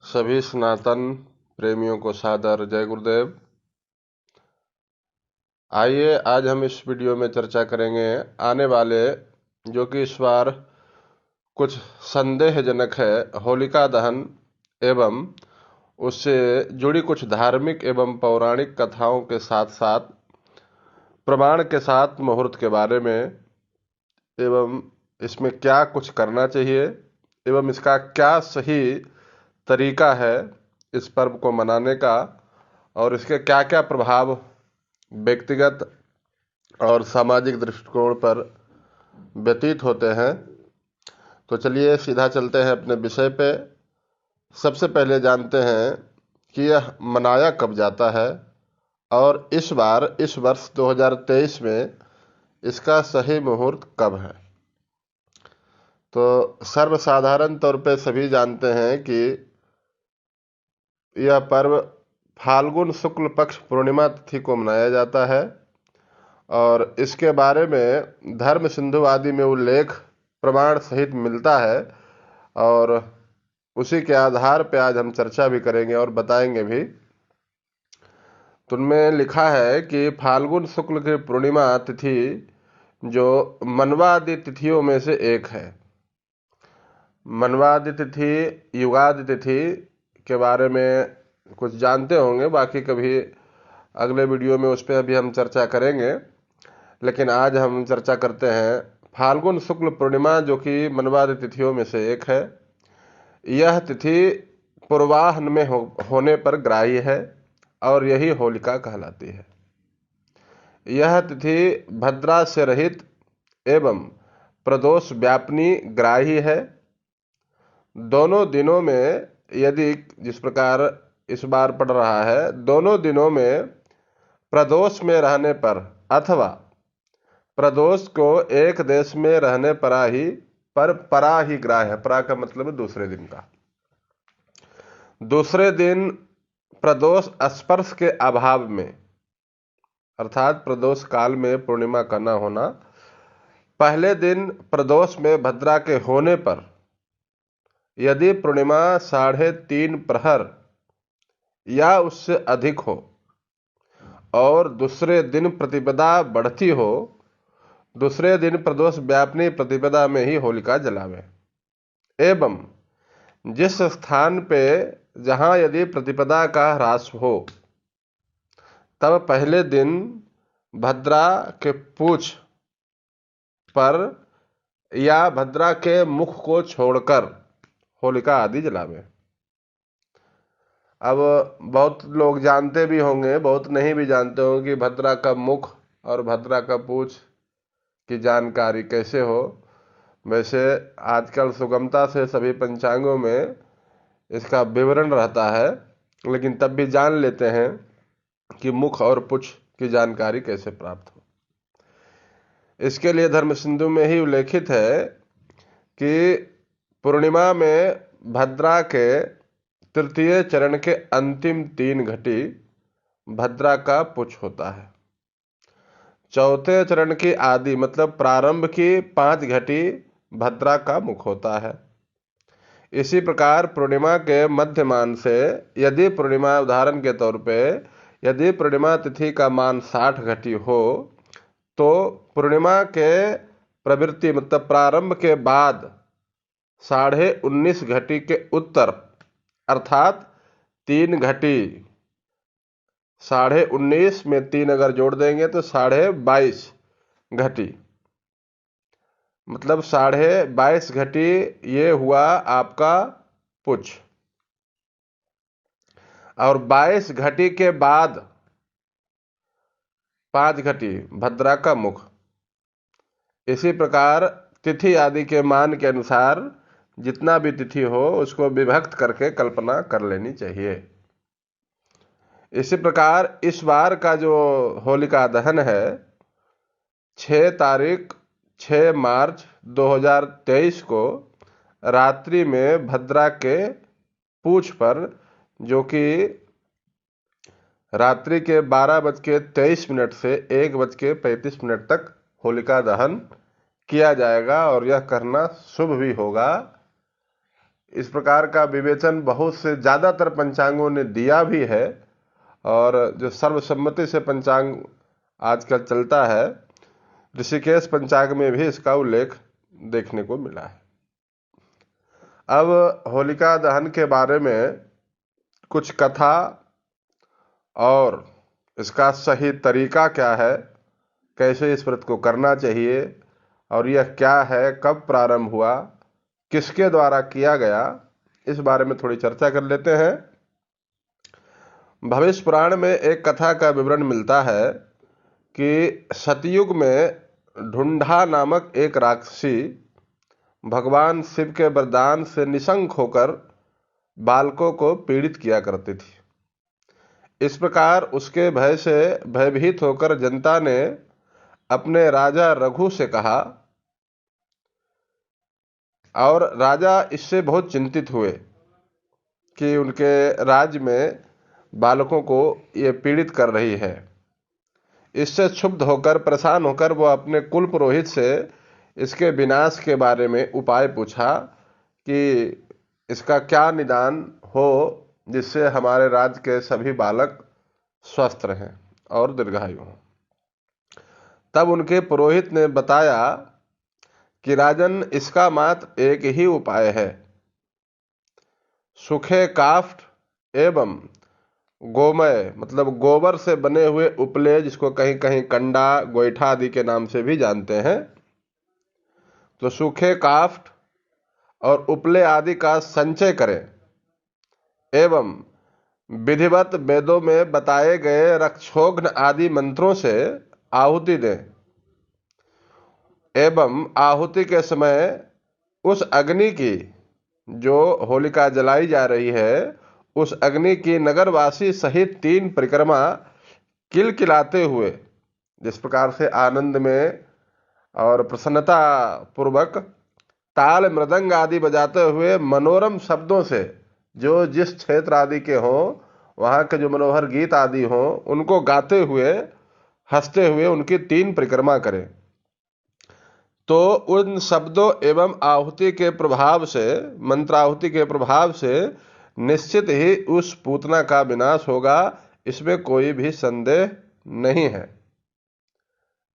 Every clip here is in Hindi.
सभी सनातन प्रेमियों को सादर जय गुरुदेव। आइए आज हम इस वीडियो में चर्चा करेंगे आने वाले, जो कि इस बार कुछ संदेहजनक है, होलिका दहन एवं उससे जुड़ी कुछ धार्मिक एवं पौराणिक कथाओं के साथ साथ प्रमाण के साथ मुहूर्त के बारे में, एवं इसमें क्या कुछ करना चाहिए एवं इसका क्या सही तरीका है इस पर्व को मनाने का, और इसके क्या क्या प्रभाव व्यक्तिगत और सामाजिक दृष्टिकोण पर व्यतीत होते हैं। तो चलिए सीधा चलते हैं अपने विषय पे। सबसे पहले जानते हैं कि यह मनाया कब जाता है और इस बार इस वर्ष 2023 में इसका सही मुहूर्त कब है। तो सर्वसाधारण तौर पे सभी जानते हैं कि यह पर्व फाल्गुन शुक्ल पक्ष पूर्णिमा तिथि को मनाया जाता है और इसके बारे में धर्म सिंधु आदि में उल्लेख प्रमाण सहित मिलता है और उसी के आधार पर आज हम चर्चा भी करेंगे और बताएंगे भी। तो उनमें लिखा है कि फाल्गुन शुक्ल की पूर्णिमा तिथि जो मनवादि तिथियों में से एक है। मनवादि तिथि, युगादि तिथि के बारे में कुछ जानते होंगे, बाकी कभी अगले वीडियो में उस पर अभी हम चर्चा करेंगे। लेकिन आज हम चर्चा करते हैं फाल्गुन शुक्ल पूर्णिमा, जो कि मनवादि तिथियों में से एक है। यह तिथि पूर्वाह्न में होने पर ग्राह्य है और यही होलिका कहलाती है। यह तिथि भद्रा से रहित एवं प्रदोष व्यापिनी ग्राही है। दोनों दिनों में, यदि जिस प्रकार इस बार पड़ रहा है, दोनों दिनों में प्रदोष में रहने पर अथवा प्रदोष को एक देश में रहने परा ही ग्राह्य है। परा का मतलब दूसरे दिन का। दूसरे दिन प्रदोष स्पर्श के अभाव में, अर्थात प्रदोष काल में पूर्णिमा का न होना, पहले दिन प्रदोष में भद्रा के होने पर यदि पूर्णिमा 3.5 प्रहर या उससे अधिक हो और दूसरे दिन प्रतिपदा बढ़ती हो, दूसरे दिन प्रदोष व्यापिनी प्रतिपदा में ही होलिका जलावे। एवं जिस स्थान पे जहां यदि प्रतिपदा का ह्रास हो, तब पहले दिन भद्रा के पूछ पर या भद्रा के मुख को छोड़कर होलिका आदि जलावे। अब बहुत लोग जानते भी होंगे, बहुत नहीं भी जानते होंगे कि भद्रा का मुख और भद्रा का पूछ की जानकारी कैसे हो। वैसे आजकल सुगमता से सभी पंचांगों में इसका विवरण रहता है, लेकिन तब भी जान लेते हैं कि मुख और पुछ की जानकारी कैसे प्राप्त हो। इसके लिए धर्म सिंधु में ही उल्लेखित है कि पूर्णिमा में भद्रा के तृतीय चरण के अंतिम 3 घटी भद्रा का पुछ होता है। चौथे चरण की आदि मतलब प्रारंभ की 5 घटी भद्रा का मुख होता है। इसी प्रकार पूर्णिमा के मध्यमान से, यदि पूर्णिमा, उदाहरण के तौर पे यदि पूर्णिमा तिथि का मान 60 घटी हो, तो पूर्णिमा के प्रवृत्ति मतलब प्रारंभ के बाद 19.5 घटी के उत्तर, अर्थात 3 घटी, 19.5 में 3 अगर जोड़ देंगे तो 22.5 घटी, मतलब 22.5 घटी ये हुआ आपका पुछ। और 22 घटी के बाद 5 घटी भद्रा का मुख। इसी प्रकार तिथि आदि के मान के अनुसार जितना भी तिथि हो उसको विभक्त करके कल्पना कर लेनी चाहिए। इसी प्रकार इस बार का जो होलिका दहन है 6 मार्च 2023 को रात्रि में भद्रा के पूछ पर, जो कि रात्रि के 12:23 से 1:35 तक होलिका दहन किया जाएगा और यह करना शुभ भी होगा। इस प्रकार का विवेचन बहुत से ज़्यादातर पंचांगों ने दिया भी है, और जो सर्वसम्मति से पंचांग आजकल चलता है, ऋषिकेश पंचांग में भी इसका उल्लेख देखने को मिला है। अब होलिका दहन के बारे में कुछ कथा और इसका सही तरीका क्या है, कैसे इस व्रत को करना चाहिए, और यह क्या है, कब प्रारंभ हुआ, किसके द्वारा किया गया, इस बारे में थोड़ी चर्चा कर लेते हैं। भविष्य पुराण में एक कथा का विवरण मिलता है कि सतयुग में ढूंढा नामक एक राक्षसी भगवान शिव के वरदान से निशंक होकर बालकों को पीड़ित किया करती थी। इस प्रकार उसके भय से भयभीत होकर जनता ने अपने राजा रघु से कहा, और राजा इससे बहुत चिंतित हुए कि उनके राज्य में बालकों को ये पीड़ित कर रही है। इससे क्षुब्ध होकर, परेशान होकर वो अपने कुल पुरोहित से इसके विनाश के बारे में उपाय पूछा कि इसका क्या निदान हो जिससे हमारे राज्य के सभी बालक स्वस्थ रहें और दीर्घायु हों। तब उनके पुरोहित ने बताया कि राजन, इसका मात्र एक ही उपाय है। सूखे काष्ठ एवं गोमय मतलब गोबर से बने हुए उपले, जिसको कहीं कहीं कंडा, गोईठा आदि के नाम से भी जानते हैं, तो सूखे काष्ठ और उपले आदि का संचय करें एवं विधिवत वेदों में बताए गए रक्षोघ्न आदि मंत्रों से आहुति दें, एवं आहुति के समय उस अग्नि की, जो होलिका जलाई जा रही है, उस अग्नि की नगरवासी सहित 3 परिक्रमा किलकिलाते हुए, जिस प्रकार से आनंद में और प्रसन्नता पूर्वक ताल मृदंग आदि बजाते हुए मनोरम शब्दों से, जो जिस क्षेत्र आदि के हों वहाँ के जो मनोहर गीत आदि हों, उनको गाते हुए हंसते हुए उनकी 3 परिक्रमा करें। तो उन शब्दों एवं आहुति के प्रभाव से, मंत्राहुति के प्रभाव से निश्चित ही उस पूतना का विनाश होगा, इसमें कोई भी संदेह नहीं है।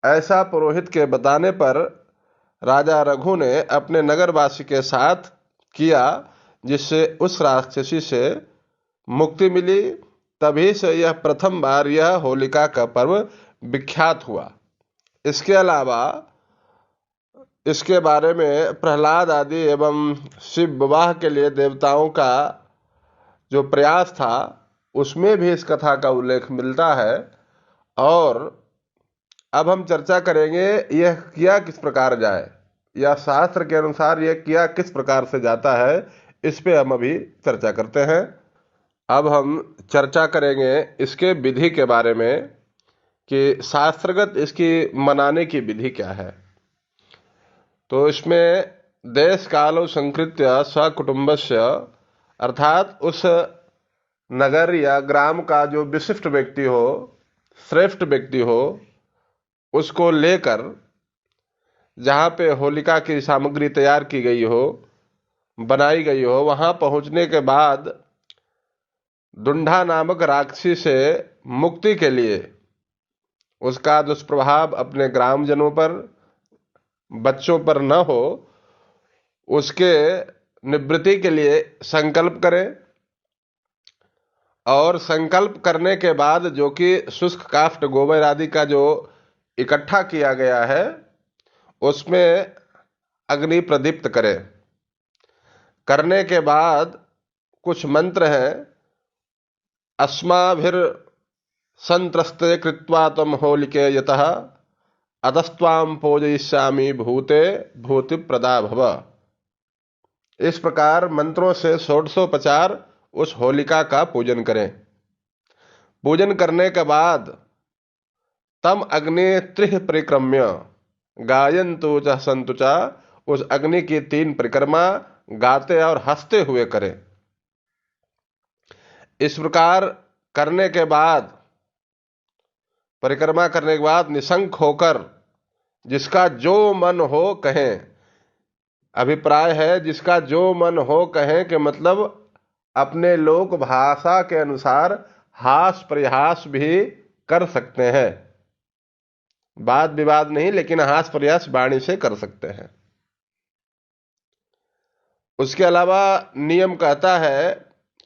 ऐसा पुरोहित के बताने पर राजा रघु ने अपने नगरवासी के साथ किया, जिससे उस राक्षसी से मुक्ति मिली। तभी से यह प्रथम बार यह होलिका का पर्व विख्यात हुआ। इसके अलावा इसके बारे में प्रहलाद आदि एवं शिव विवाह के लिए देवताओं का जो प्रयास था, उसमें भी इस कथा का उल्लेख मिलता है। और अब हम चर्चा करेंगे यह किया किस प्रकार जाए, या शास्त्र के अनुसार यह किया किस प्रकार से जाता है, इस पे हम अभी चर्चा करते हैं। अब हम चर्चा करेंगे इसके विधि के बारे में कि शास्त्रगत इसकी मनाने की विधि क्या है। तो इसमें देश कालो संकृत्य स्वकुटुंबस्य, अर्थात उस नगर या ग्राम का जो विशिष्ट व्यक्ति हो, श्रेष्ठ व्यक्ति हो, उसको लेकर जहाँ पे होलिका की सामग्री तैयार की गई हो, बनाई गई हो, वहाँ पहुँचने के बाद ढूंढा नामक राक्षसी से मुक्ति के लिए उसका दुष्प्रभाव अपने ग्रामजनों पर, बच्चों पर न हो, उसके निवृत्ति के लिए संकल्प करें। और संकल्प करने के बाद जो कि शुष्क काष्ठ गोबर आदि का जो इकट्ठा किया गया है, उसमें अग्नि प्रदीप्त करें। करने के बाद कुछ मंत्र हैं, अस्माभिर संत्रस्ते कृत्वा तम होलिके यतः अतस्त्वाम पूजयिष्यामि भूते भूति प्रदा भव। इस प्रकार मंत्रों से षोडशोपचार उस होलिका का पूजन करें। पूजन करने के बाद तम अग्नि त्रिह परिक्रम्य गायन्तु च सन्तु च, उस अग्नि की 3 परिक्रमा गाते और हंसते हुए करें। इस प्रकार करने के बाद, परिक्रमा करने के बाद निशंक होकर जिसका जो मन हो कहें अभिप्राय है जिसका जो मन हो कहें, कि मतलब अपने लोक भाषा के अनुसार हास प्रयास भी कर सकते हैं। वाद विवाद नहीं, लेकिन हास प्रयास वाणी से कर सकते हैं। उसके अलावा नियम कहता है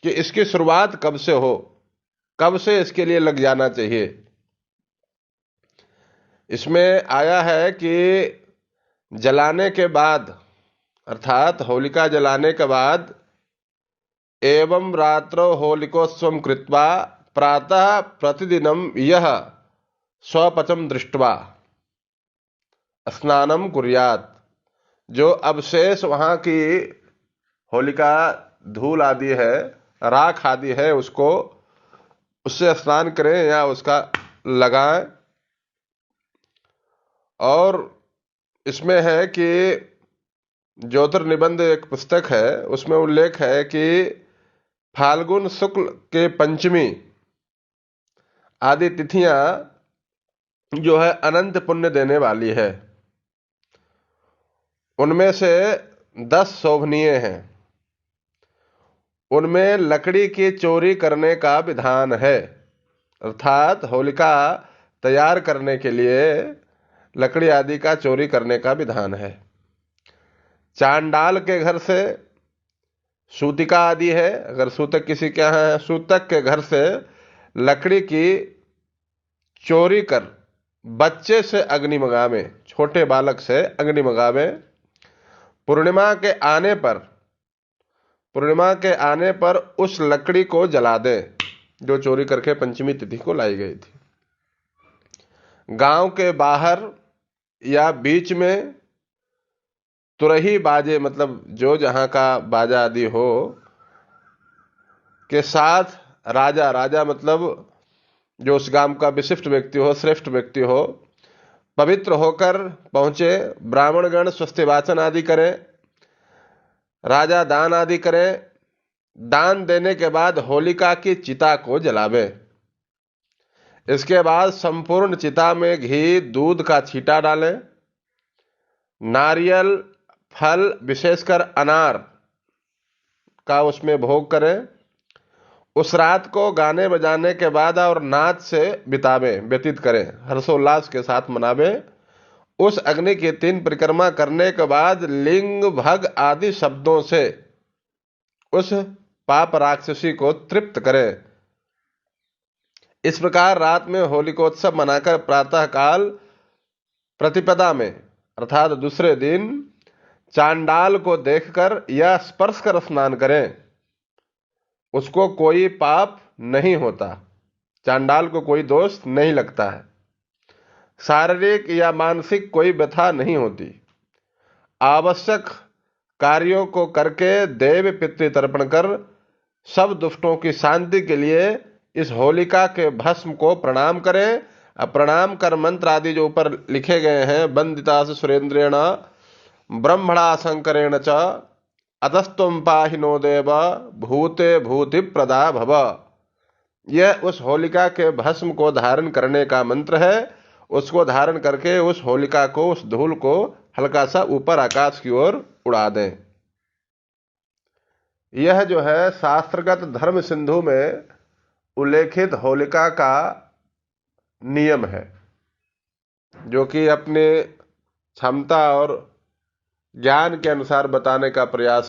कि इसकी शुरुआत कब से हो, कब से इसके लिए लग जाना चाहिए। इसमें आया है कि जलाने के बाद, अर्थात होलिका जलाने के बाद, एवं रात्रौ होलिकोत्सवं कृत्वा प्रातः प्रतिदिनं यह स्वपचम दृष्ट्वा स्नानम कुर्यात्। जो अवशेष वहां की होलिका धूल आदि है, राख आदि है, उससे स्नान करें या उसका लगाएं। और इसमें है कि ज्योतिर्निबंध एक पुस्तक है, उसमें उल्लेख है कि फाल्गुन शुक्ल के पंचमी आदि तिथियां जो है अनंत पुण्य देने वाली है। उनमें से 10 शोभनीय हैं। उनमें लकड़ी की चोरी करने का विधान है, अर्थात होलिका तैयार करने के लिए लकड़ी आदि का चोरी करने का विधान है। चांडाल के घर से, सूतिका आदि है, अगर सूतक किसी के यहाँ है, सूतक के घर से लकड़ी की चोरी कर बच्चे से अग्नि मंगावे, छोटे बालक से अग्नि मंगावे। पूर्णिमा के आने पर उस लकड़ी को जला दे जो चोरी करके पंचमी तिथि को लाई गई थी। गांव के बाहर या बीच में तुरही बाजे, मतलब जो जहां का बाजा आदि हो, के साथ राजा मतलब जो उस गांव का विशिष्ट व्यक्ति हो, श्रेष्ठ व्यक्ति हो, पवित्र होकर पहुंचे। ब्राह्मणगण स्वस्ति वाचन आदि करें, राजा दान आदि करें। दान देने के बाद होलिका की चिता को जलावे। इसके बाद संपूर्ण चिता में घी दूध का छींटा डालें। नारियल, फल, विशेषकर अनार का उसमें भोग करें। उस रात को गाने बजाने के बाद और नाच से व्यतीत करें, हर्षोल्लास के साथ मनावे। उस अग्नि की 3 परिक्रमा करने के बाद लिंग, भग आदि शब्दों से उस पाप राक्षसी को तृप्त करें। इस प्रकार रात में होलिकोत्सव मनाकर प्रातः काल प्रतिपदा में, अर्थात दूसरे दिन, चांडाल को देखकर या स्पर्श कर स्नान करें। उसको कोई पाप नहीं होता, चांडाल को कोई दोष नहीं लगता है, शारीरिक या मानसिक कोई व्यथा नहीं होती। आवश्यक कार्यों को करके देव पितृ तर्पण कर सब दुष्टों की शांति के लिए इस होलिका के भस्म को प्रणाम करें। प्रणाम कर मंत्र आदि जो ऊपर लिखे गए हैं, वंदिता सुरेंद्रेण ब्रह्मणा शंकरेण च अतस्तुम पाहि नो देव भूते भूति प्रदा भव, यह उस होलिका के भस्म को धारण करने का मंत्र है। उसको धारण करके उस होलिका को, उस धूल को हल्का सा ऊपर आकाश की ओर उड़ा दें। यह जो है शास्त्रगत धर्म सिंधु में उल्लेखित होलिका का नियम है, जो कि अपने क्षमता और ज्ञान के अनुसार बताने का प्रयास